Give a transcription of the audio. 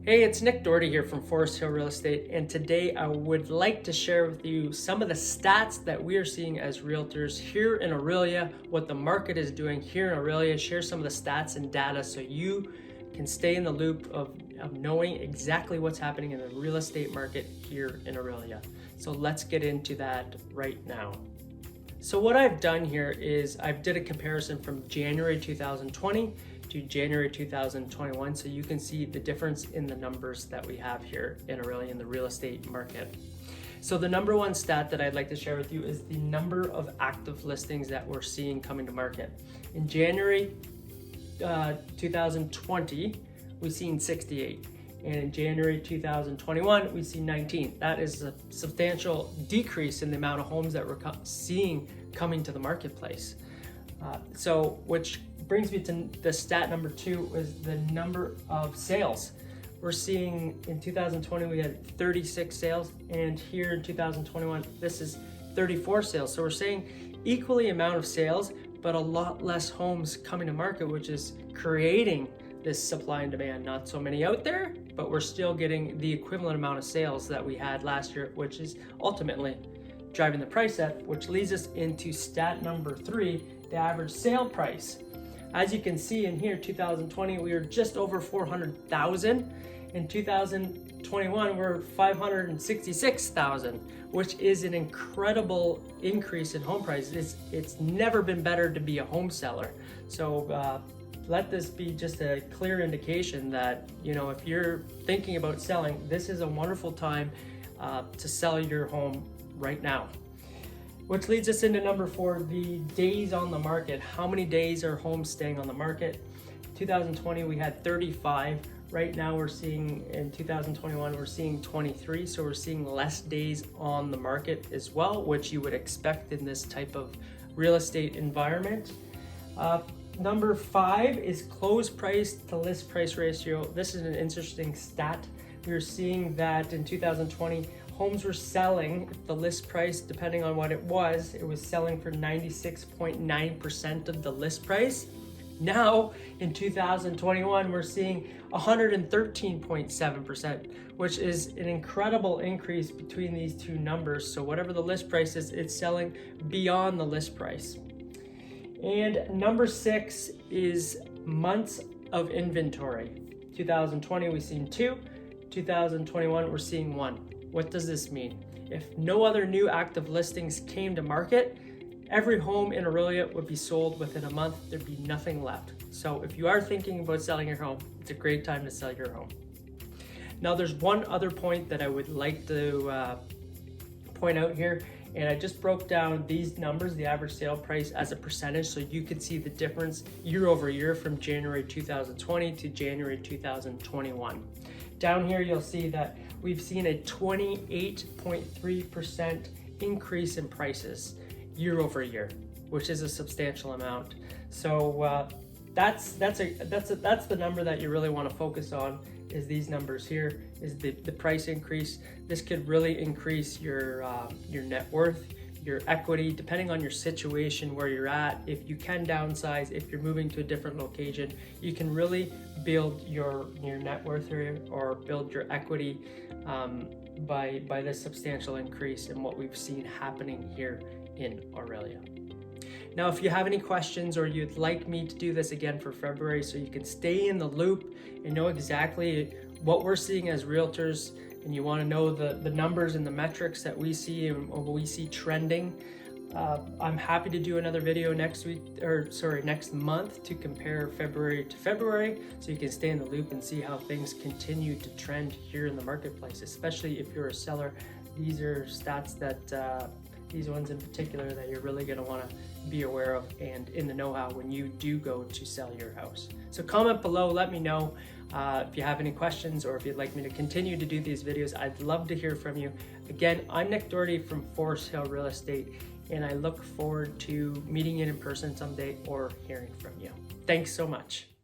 Hey, it's Nick Doherty here from Forest Hill Real Estate, and today I would like to share with you some of the stats that we are seeing as realtors here in Orillia, what the market is doing here in Orillia, share some of the stats and data so you can stay in the loop of knowing exactly what's happening in the real estate market here in Orillia. So let's get into that right now. So what I've done here is I've did a comparison from January 2020 to January 2021, so you can see the difference in the numbers that we have here in Orillia in the real estate market. So the number one stat that I'd like to share with you is the number of active listings that we're seeing coming to market. In January 2020, we've seen 68. And in January 2021, we see 19. That is a substantial decrease in the amount of homes that we're seeing coming to the marketplace. Which brings me to the stat number two, is the number of sales. We're seeing in 2020, we had 36 sales, and here in 2021, this is 34 sales. So we're seeing equally amount of sales, but a lot less homes coming to market, which is creating this supply and demand. Not so many out there, but we're still getting the equivalent amount of sales that we had last year, which is ultimately driving the price up, which leads us into stat number three, the average sale price. As you can see in here, 2020, we were just over 400,000. In 2021, we're 566,000, which is an incredible increase in home prices. It's never been better to be a home seller. So let this be just a clear indication that, if you're thinking about selling, this is a wonderful time to sell your home right now. Which leads us into number four, the days on the market. How many days are homes staying on the market? 2020, we had 35. Right now we're seeing, in 2021, we're seeing 23. So we're seeing less days on the market as well, which you would expect in this type of real estate environment. Number five is close price to list price ratio. This is an interesting stat. We're seeing that in 2020, homes were selling, the list price, depending on what it was selling for 96.9% of the list price. Now, in 2021, we're seeing 113.7%, which is an incredible increase between these two numbers. So whatever the list price is, it's selling beyond the list price. And number six is months of inventory. 2020, we've seen 2. 2021, we're seeing 1. What does this mean? If no other new active listings came to market, every home in Orillia would be sold within a month. There'd be nothing left. So if you are thinking about selling your home, it's a great time to sell your home. Now, there's one other point that I would like to point out here. And I just broke down these numbers, the average sale price, as a percentage, so you could see the difference year over year from January 2020 to January 2021. Down here, you'll see that we've seen a 28.3% increase in prices year over year, which is a substantial amount. So that's the number that you really want to focus on. Is these numbers here, is the price increase. This could really increase your net worth, your equity, depending on your situation, where you're at. If you can downsize, if you're moving to a different location, you can really build your net worth here, or build your equity by this substantial increase in what we've seen happening here in Orillia. Now, if you have any questions, or you'd like me to do this again for February so you can stay in the loop and know exactly what we're seeing as realtors, and you want to know the numbers and the metrics that we see and what we see trending, I'm happy to do another video next month to compare February to February, so you can stay in the loop and see how things continue to trend here in the marketplace, especially if you're a seller. These are stats that these ones in particular that you're really going to want to be aware of and in the know-how when you do go to sell your house. So comment below, let me know if you have any questions, or if you'd like me to continue to do these videos. I'd love to hear from you. Again, I'm Nick Doherty from Forest Hill Real Estate, and I look forward to meeting you in person someday or hearing from you. Thanks so much.